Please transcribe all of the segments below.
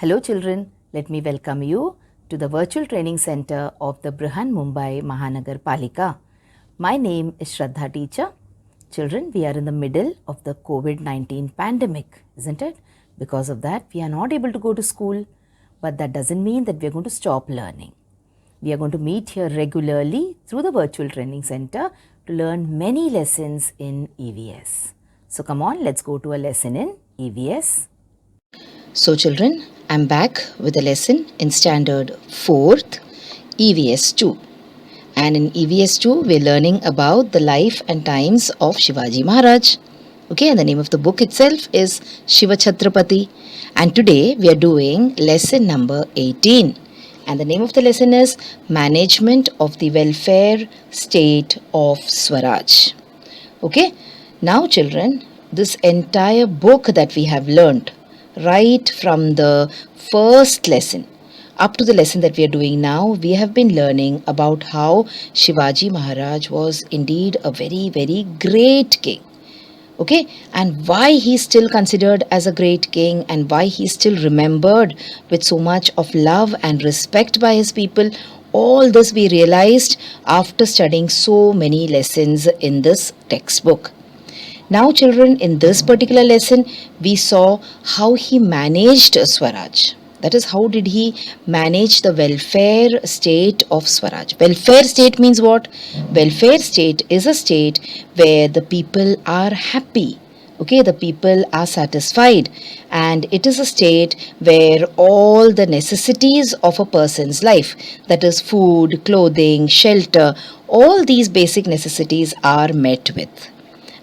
Hello children, let me welcome you to the virtual training center of the Brihan Mumbai Mahanagar Palika. My name is Shraddha teacher. Children, we are in the middle of the COVID-19 pandemic, isn't it? Because of that, we are not able to go to school, but that doesn't mean that we are going to stop learning. We are going to meet here regularly through the virtual training center to learn many lessons in EVS. So come on, let's go to a lesson in EVS. So children, I'm back with a lesson in standard 4th EVS 2. And in EVS 2, we're learning about the life and times of Shivaji Maharaj. Okay, and the name of the book itself is Shiva Chhatrapati. And today we are doing lesson number 18. And the name of the lesson is Management of the Welfare State of Swaraj. Okay, now children, this entire book that we have learned right from the first lesson up to the lesson that we are doing now, we have been learning about how Shivaji Maharaj was indeed a very, very great king. Okay, and why he's still considered as a great king and why he's still remembered with so much of love and respect by his people. All this we realized after studying so many lessons in this textbook. Now children, in this particular lesson, we saw how he managed Swaraj. That is, how did he manage the welfare state of Swaraj? Welfare state means what? Welfare state is a state where the people are happy. Okay, the people are satisfied, and it is a state where all the necessities of a person's life, that is food, clothing, shelter, all these basic necessities are met with.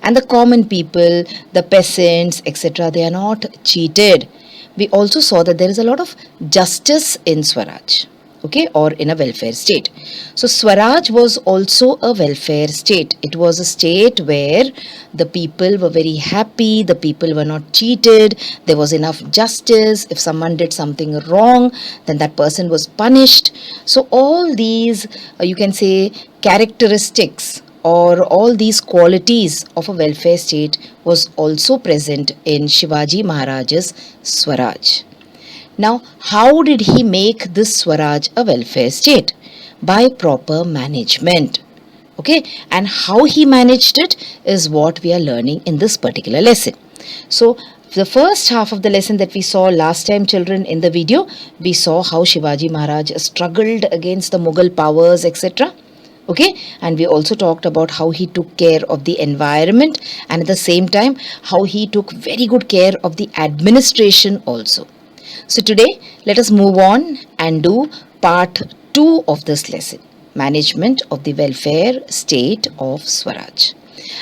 And the common people, the peasants, etc., they are not cheated. We also saw that there is a lot of justice in Swaraj, okay, or in a welfare state. So Swaraj was also a welfare state. It was a state where the people were very happy, the people were not cheated, there was enough justice. If someone did something wrong, then that person was punished. So all these, you can say, characteristics or all these qualities of a welfare state was also present in Shivaji Maharaj's Swaraj. Now, how did he make this Swaraj a welfare state? By proper management. Okay, and how he managed it is what we are learning in this particular lesson. So, the first half of the lesson that we saw last time, children, in the video, we saw how Shivaji Maharaj struggled against the Mughal powers, etc. Okay, and we also talked about how he took care of the environment and at the same time how he took very good care of the administration also. So today let us move on and do part 2 of this lesson, Management of the Welfare State of Swaraj.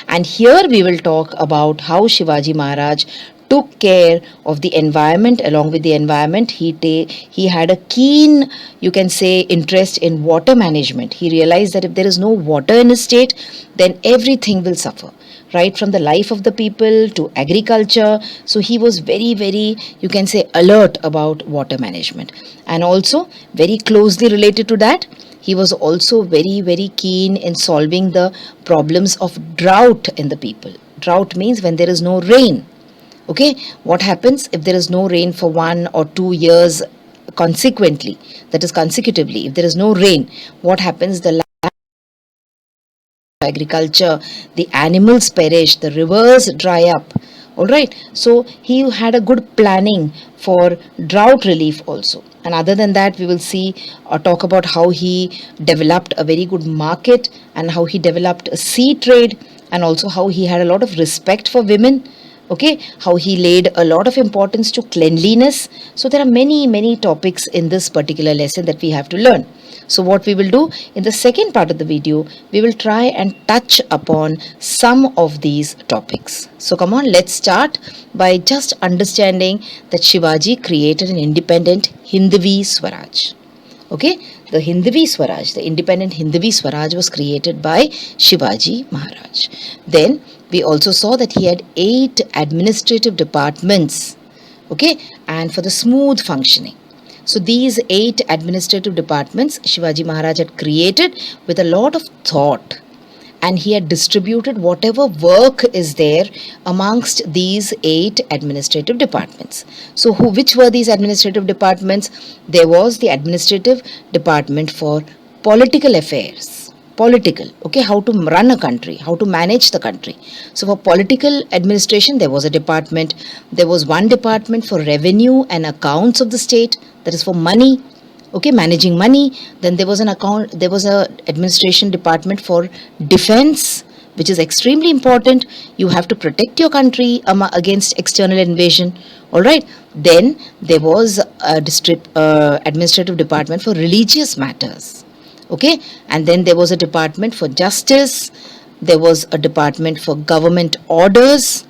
And here we will talk about how Shivaji Maharaj took care of the environment. Along with the environment, he had a keen, you can say, interest in water management. He realized that if there is no water in his state, then everything will suffer, right from the life of the people to agriculture. So he was very, very, you can say, alert about water management. And also very closely related to that, he was also very, very keen in solving the problems of drought in the people. Drought means when there is no rain. Okay, what happens if there is no rain for 1 or 2 years consequently, that is consecutively, if there is no rain, what happens? The agriculture, the animals perish, the rivers dry up. All right, so he had a good planning for drought relief also. And other than that, we will see or talk about how he developed a very good market and how he developed a sea trade, and also how he had a lot of respect for women. Okay, how he laid a lot of importance to cleanliness. So there are many, many topics in this particular lesson that we have to learn. So what we will do in the second part of the video, we will try and touch upon some of these topics. So come on, let's start by just understanding that Shivaji created an independent Hindvi Swaraj. Okay, the Hindvi Swaraj, the independent Hindvi Swaraj was created by Shivaji Maharaj. Then we also saw that he had 8 administrative departments, okay, and for the smooth functioning. So these 8 administrative departments Shivaji Maharaj had created with a lot of thought. and he had distributed whatever work is there amongst these 8 administrative departments. So which were these administrative departments? There was the administrative department for political affairs. Political, okay, how to run a country, how to manage the country. So for political administration, there was a department. There was one department for revenue and accounts of the state, that is for money, okay, managing money. Then there was a administration department for defense, which is extremely important. You have to protect your country against external invasion. All right. Then there was a administrative department for religious matters. Okay, and then there was a department for justice. There was a department for government orders.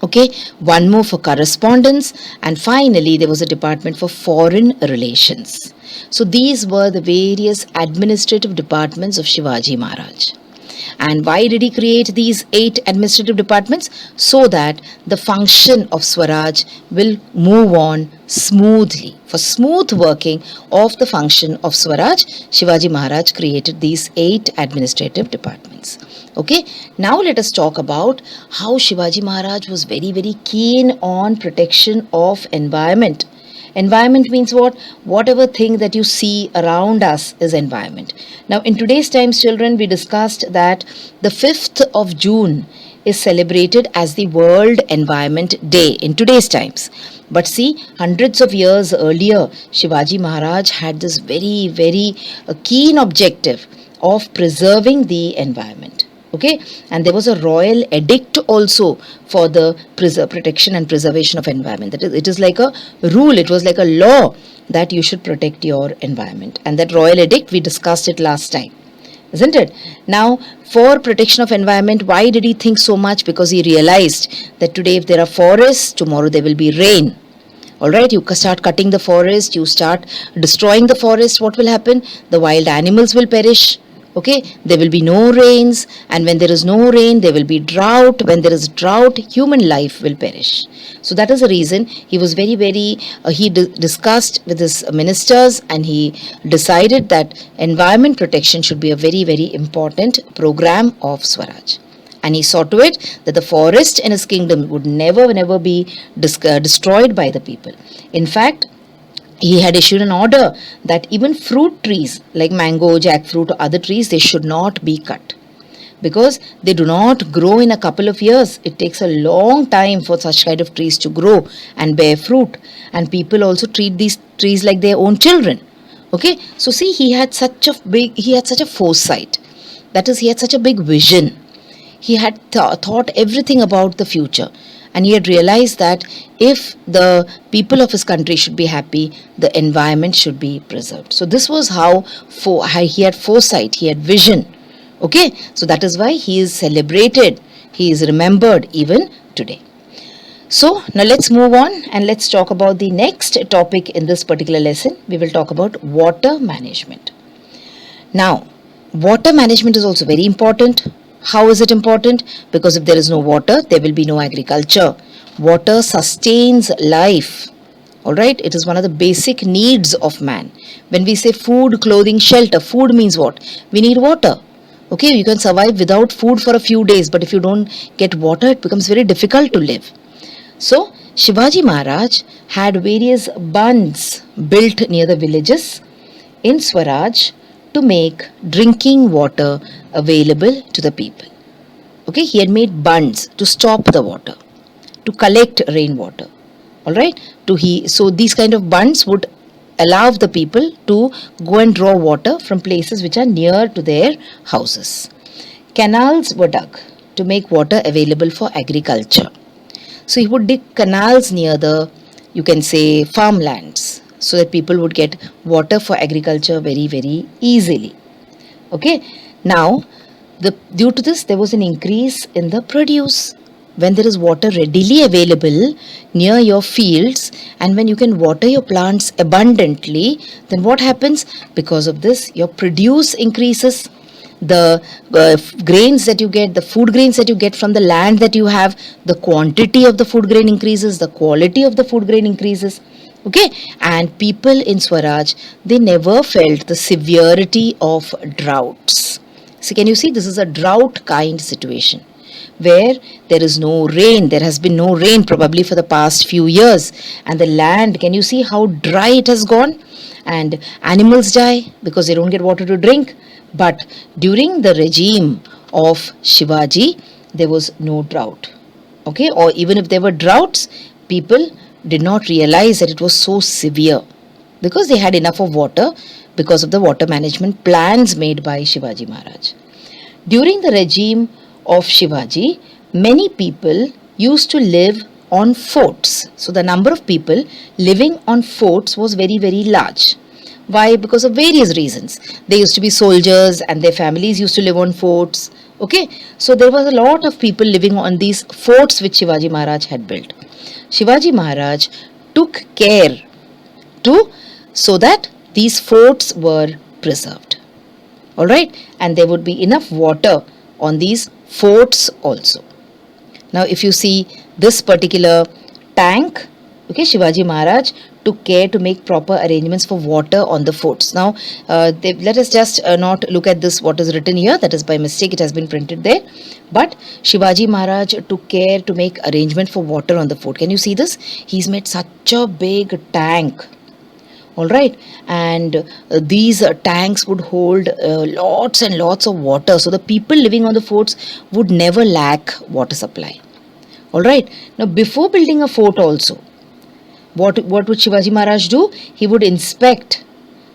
Okay, one more for correspondence, and finally there was a department for foreign relations. So these were the various administrative departments of Shivaji Maharaj. And why did he create these 8 administrative departments? So that the function of Swaraj will move on smoothly. For smooth working of the function of Swaraj, Shivaji Maharaj created these 8 administrative departments. Okay, now let us talk about how Shivaji Maharaj was very, very keen on protection of environment. Environment means what? Whatever thing that you see around us is environment. Now, in today's times, children, we discussed that the 5th of June is celebrated as the World Environment Day in today's times. But see, hundreds of years earlier, Shivaji Maharaj had this very, very keen objective of preserving the environment. Okay, and there was a royal edict also for the protection and preservation of environment. That is, it is like a rule, it was like a law that you should protect your environment. And that royal edict, we discussed it last time, isn't it? Now, for protection of environment, why did he think so much? Because he realized that today if there are forests, tomorrow there will be rain. All right, you start cutting the forest, you start destroying the forest, what will happen? The wild animals will perish. Okay, there will be no rains, and when there is no rain, there will be drought. When there is drought, human life will perish. So that is the reason he was very, he discussed with his ministers, and he decided that environment protection should be a very, very important program of Swaraj. And he saw to it that the forest in his kingdom would never be destroyed by the people. In fact, he had issued an order that even fruit trees like mango, jackfruit or other trees, they should not be cut, because they do not grow in a couple of years. It takes a long time for such kind of trees to grow and bear fruit, and people also treat these trees like their own children. Okay, so see, he had such a foresight. That is, he had such a big vision. He had thought everything about the future. And he had realized that if the people of his country should be happy, the environment should be preserved. So this was how he had foresight, he had vision. Okay, so that is why he is celebrated, he is remembered even today. So now let's move on and let's talk about the next topic in this particular lesson. We will talk about water management. Now, water management is also very important. How is it important? Because if there is no water, there will be no agriculture. Water sustains life. All right, it is one of the basic needs of man. When we say food, clothing, shelter, food means what? We need water. Okay, you can survive without food for a few days, but if you don't get water, it becomes very difficult to live. So, Shivaji Maharaj had various bunds built near the villages in Swaraj to make drinking water available to the people. Okay, he had made bunds to stop the water, to collect rainwater. All right, so these kind of bunds would allow the people to go and draw water from places which are near to their houses. Canals were dug to make water available for agriculture. So he would dig canals near the, you can say, farmlands, so that people would get water for agriculture very, very easily. Okay, now due to this, there was an increase in the produce. When there is water readily available near your fields, and when you can water your plants abundantly, then what happens? Because of this, your produce increases. The grains that you get, the food grains that you get from the land that you have, the quantity of the food grain increases, the quality of the food grain increases. Okay, and people in Swaraj, they never felt the severity of droughts. So can you see, this is a drought kind situation where there is no rain. There has been no rain probably for the past few years, and the land, can you see how dry it has gone? And animals die because they don't get water to drink. But during the regime of Shivaji, there was no drought. Okay, or even if there were droughts, people did not realize that it was so severe because they had enough of water because of the water management plans made by Shivaji Maharaj. During the regime of Shivaji, many people used to live on forts. So the number of people living on forts was very, very large. Why? Because of various reasons. They used to be soldiers and their families used to live on forts. Okay, so there was a lot of people living on these forts which Shivaji Maharaj had built. Shivaji Maharaj took care so that these forts were preserved. Alright, and there would be enough water on these forts also. Now if you see this particular tank, okay, Shivaji Maharaj took care to make proper arrangements for water on the forts. Now let us just not look at this, what is written here, that is by mistake, it has been printed there. But Shivaji Maharaj took care to make arrangement for water on the fort. Can you see this? He's made such a big tank. Alright, and these tanks would hold lots and lots of water, so the people living on the forts would never lack water supply. Alright, now before building a fort also, what would Shivaji Maharaj do? He would inspect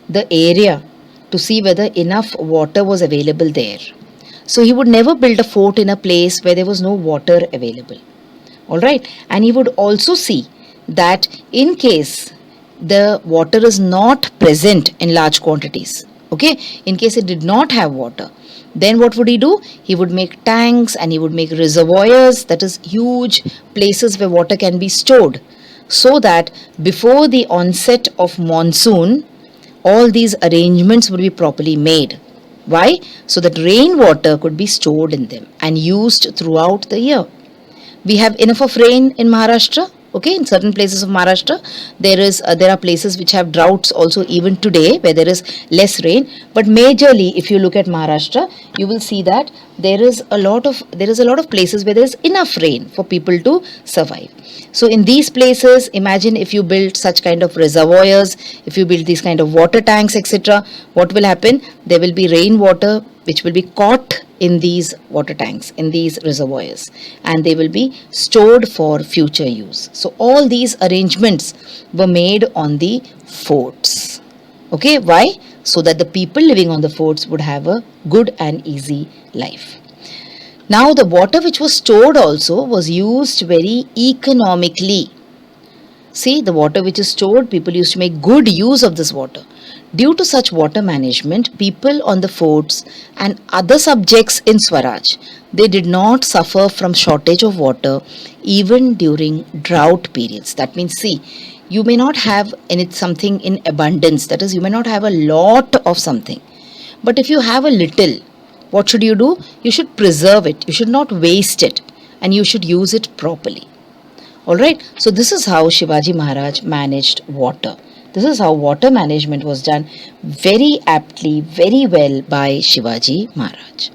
the area to see whether enough water was available there. So he would never build a fort in a place where there was no water available. Alright, and he would also see that in case the water is not present in large quantities, okay, in case it did not have water, then what would he do? He would make tanks and he would make reservoirs, that is huge places where water can be stored, so that before the onset of monsoon, all these arrangements would be properly made. Why? So that rainwater could be stored in them and used throughout the year. We have enough of rain in Maharashtra. Okay, in certain places of Maharashtra, there are places which have droughts also even today, where there is less rain. But majorly, if you look at Maharashtra, you will see that there is a lot of places where there is enough rain for people to survive. So in these places, imagine if you build such kind of reservoirs, if you build these kind of water tanks, etc., what will happen? There will be rainwater which will be caught in these water tanks, in these reservoirs, and they will be stored for future use. So all these arrangements were made on the forts. Okay, why? So that the people living on the forts would have a good and easy life. Now the water which was stored also was used very economically. See, the water which is stored, people used to make good use of this water. Due to such water management, people on the forts and other subjects in Swaraj, they did not suffer from shortage of water even during drought periods. That means, see, you may not have something in abundance, that is, you may not have a lot of something. But if you have a little, what should you do? You should preserve it, you should not waste it, and you should use it properly. Alright, so this is how Shivaji Maharaj managed water. This is how water management was done very aptly, very well by Shivaji Maharaj.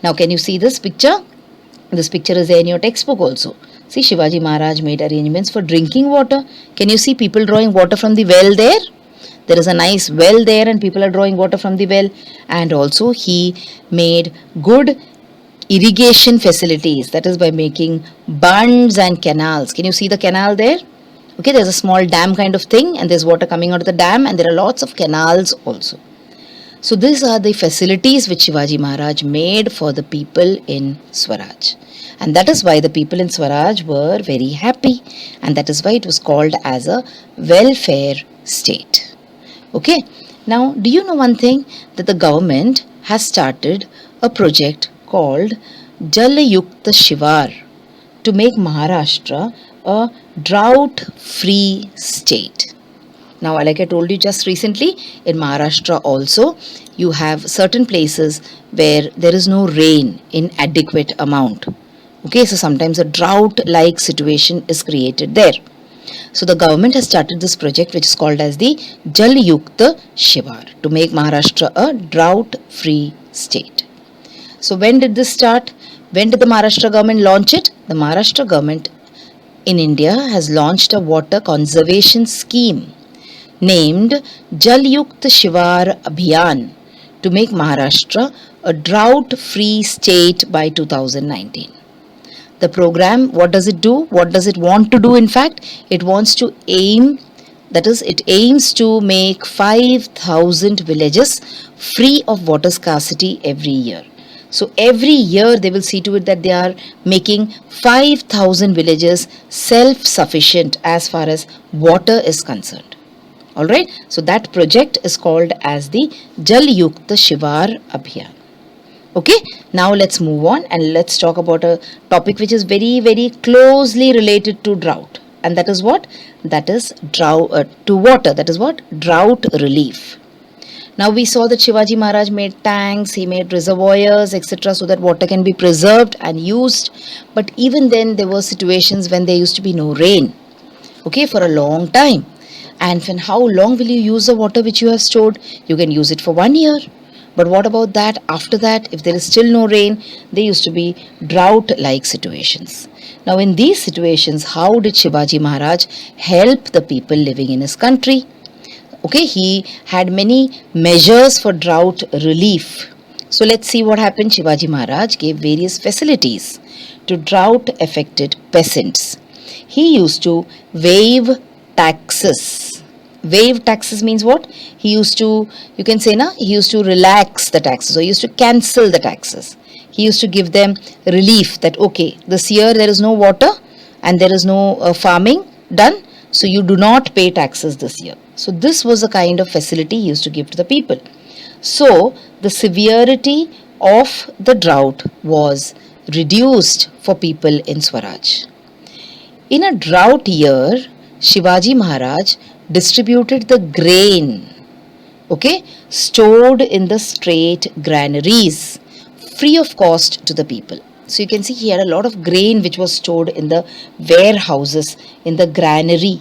Now can you see this picture? This picture is there in your textbook also. See, Shivaji Maharaj made arrangements for drinking water. Can you see people drawing water from the well there? There is a nice well there and people are drawing water from the well. And also he made good irrigation facilities, that is by making bunds and canals. Can you see the canal there? Okay, there's a small dam kind of thing and there's water coming out of the dam and there are lots of canals also. So these are the facilities which Shivaji Maharaj made for the people in Swaraj. And that is why the people in Swaraj were very happy, and that is why it was called as a welfare state. Okay, now do you know one thing? That the government has started a project called Jal Yukta Shivar to make Maharashtra a drought-free state. Now, like I told you just recently, in Maharashtra also, you have certain places where there is no rain in adequate amount. Okay, so sometimes a drought-like situation is created there. So the government has started this project which is called as the Jal Yukta Shivar to make Maharashtra a drought-free state. So when did this start? When did the Maharashtra government launch it? The Maharashtra government in India has launched a water conservation scheme named Jal Yukt Shivar Abhiyan to make Maharashtra a drought-free state by 2019. The program, what does it do? What does it want to do? In fact, it wants to aim, that is, it aims to make 5,000 villages free of water scarcity every year. So every year they will see to it that they are making 5,000 villages self-sufficient as far as water is concerned. Alright, so that project is called as the Jal Yukta Shivar Abhiyan. Okay, now let's move on and let's talk about a topic which is very, very closely related to drought. And that is what? That is to water. That is what? Drought relief. Now we saw that Shivaji Maharaj made tanks, he made reservoirs, etc. so that water can be preserved and used. But even then there were situations when there used to be no rain. Okay, for a long time. And how long will you use the water which you have stored? You can use it for 1 year. But what about that? After that, if there is still no rain, there used to be drought-like situations. Now in these situations, how did Shivaji Maharaj help the people living in his country? Okay, he had many measures for drought relief. So let's see what happened. Shivaji Maharaj gave various facilities to drought-affected peasants. He used to waive taxes. Waive taxes means what? He used to, you can say, he used to relax the taxes, or he used to cancel the taxes. He used to give them relief that, okay, this year there is no water and there is no farming done, so you do not pay taxes this year. So this was a kind of facility he used to give to the people. So the severity of the drought was reduced for people in Swaraj. In a drought year, Shivaji Maharaj distributed the grain, okay, stored in the state granaries, free of cost to the people. So you can see he had a lot of grain which was stored in the warehouses, in the granary.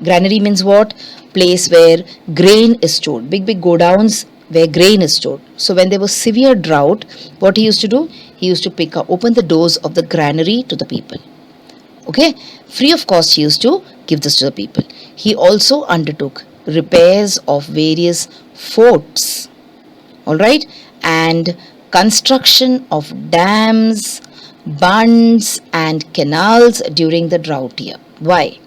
Granary means what? Place where grain is stored. Big godowns where grain is stored. So when there was severe drought, what he used to do? He used to open the doors of the granary to the people. Okay, free of cost he used to give this to the people. He also undertook repairs of various forts, alright, and construction of dams, bunds and canals during the drought year. Why?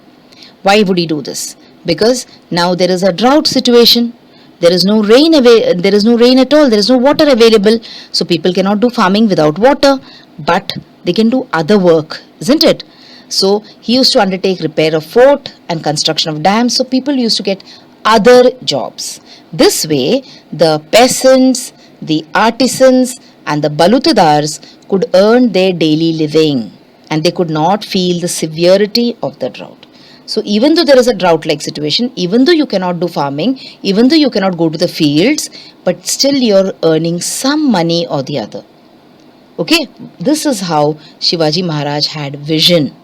Why would he do this? Because now there is a drought situation. There is no rain there is no rain at all. There is no water available. So people cannot do farming without water, but they can do other work, isn't it? So he used to undertake repair of fort and construction of dams. So people used to get other jobs. This way, the peasants, the artisans and the balutadars could earn their daily living and they could not feel the severity of the drought. So even though there is a drought-like situation, even though you cannot do farming, even though you cannot go to the fields, but still you're earning some money or the other. Okay, this is how Shivaji Maharaj had vision.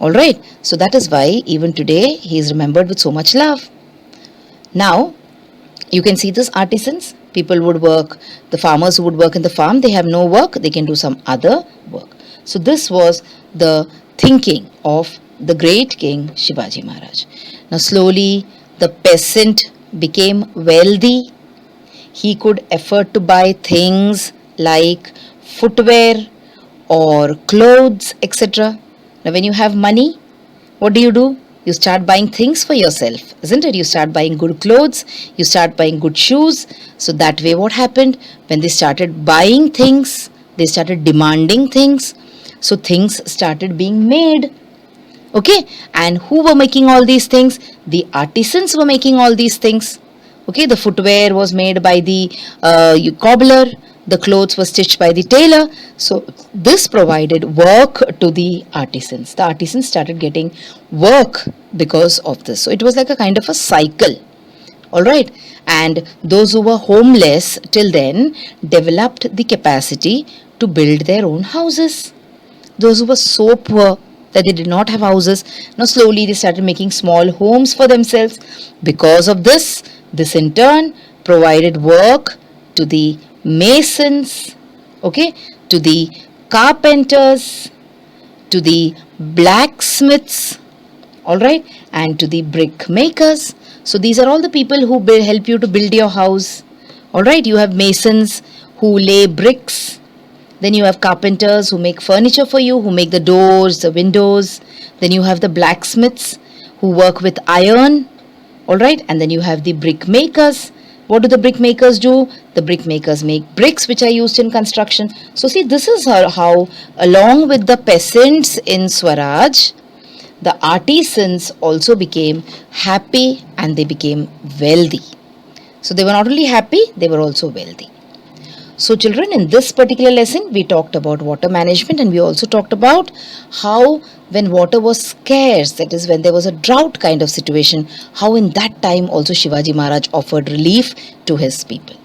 Alright, so that is why even today he is remembered with so much love. Now, you can see this artisans, people would work, the farmers who would work in the farm, they have no work, they can do some other work. So this was the thinking of the great King Shivaji Maharaj. Now slowly the peasant became wealthy. He could afford to buy things like footwear or clothes, etc. Now when you have money, what do? You start buying things for yourself, isn't it? You start buying good clothes, you start buying good shoes. So that way what happened? When they started buying things, they started demanding things. So things started being made. Okay, and who were making all these things? The artisans were making all these things. Okay, the footwear was made by the cobbler. The clothes were stitched by the tailor. So this provided work to the artisans. The artisans started getting work because of this. So it was like a kind of a cycle. Alright. And those who were homeless till then developed the capacity to build their own houses. Those who were so poor that they did not have houses, now slowly they started making small homes for themselves. Because of this in turn provided work to the masons, okay, to the carpenters, to the blacksmiths, all right, and to the brick makers. So these are all the people who help you to build your house. All right, you have masons who lay bricks, then you have carpenters who make furniture for you, who make the doors, the windows, then you have the blacksmiths who work with iron, all right, and then you have the brick makers. What do the brick makers do? The brick makers make bricks which are used in construction. So see, this is how along with the peasants in Swaraj, the artisans also became happy and they became wealthy. So they were not only happy, they were also wealthy. So children, in this particular lesson, we talked about water management, and we also talked about how when water was scarce, that is when there was a drought kind of situation, how in that time also Shivaji Maharaj offered relief to his people.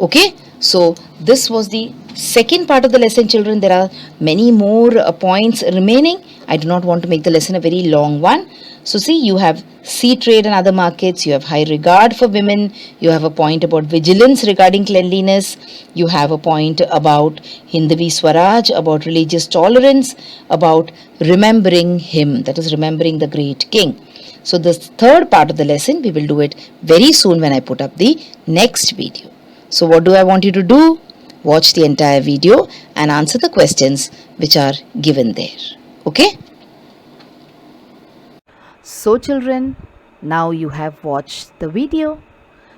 Okay, so this was the second part of the lesson, children. There are many more points remaining. I do not want to make the lesson a very long one. So see, you have sea trade and other markets, you have high regard for women, you have a point about vigilance regarding cleanliness, you have a point about Hindavi Swaraj, about religious tolerance, about remembering him, that is remembering the great king. So this third part of the lesson, we will do it very soon when I put up the next video. So what do I want you to do? Watch the entire video and answer the questions which are given there. Okay? So children, now you have watched the video.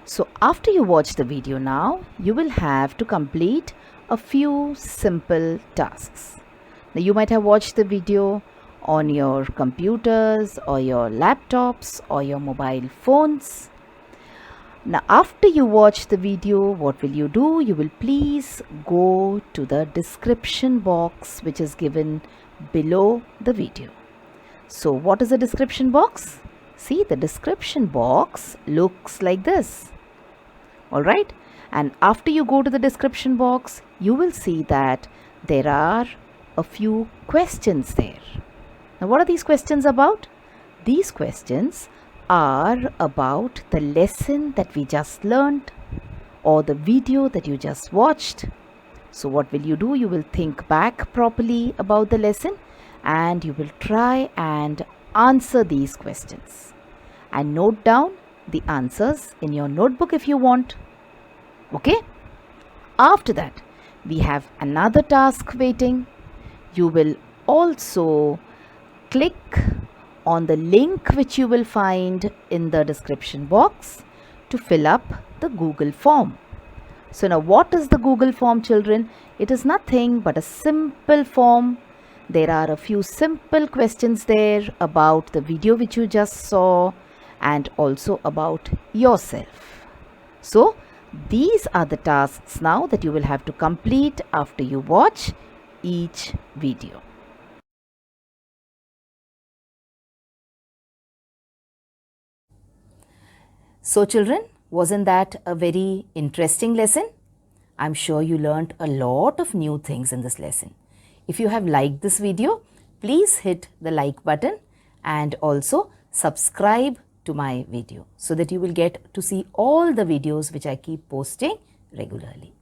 So after you watch the video now, you will have to complete a few simple tasks. Now you might have watched the video on your computers or your laptops or your mobile phones. Now after you watch the video, what will you do? You will please go to the description box which is given below the video. So what is the description box? See, the description box looks like this. Alright, and after you go to the description box, you will see that there are a few questions there. Now what are these questions about? These questions are about the lesson that we just learned or the video that you just watched. So what will you do? You will think back properly about the lesson and you will try and answer these questions and note down the answers in your notebook if you want. Okay? After that, we have another task waiting. You will also click on the link which you will find in the description box to fill up the Google form. So now what is the Google form, children? It is nothing but a simple form. There are a few simple questions there about the video which you just saw and also about yourself. So these are the tasks now that you will have to complete after you watch each video. So children, wasn't that a very interesting lesson? I'm sure you learnt a lot of new things in this lesson. If you have liked this video, please hit the like button and also subscribe to my video so that you will get to see all the videos which I keep posting regularly.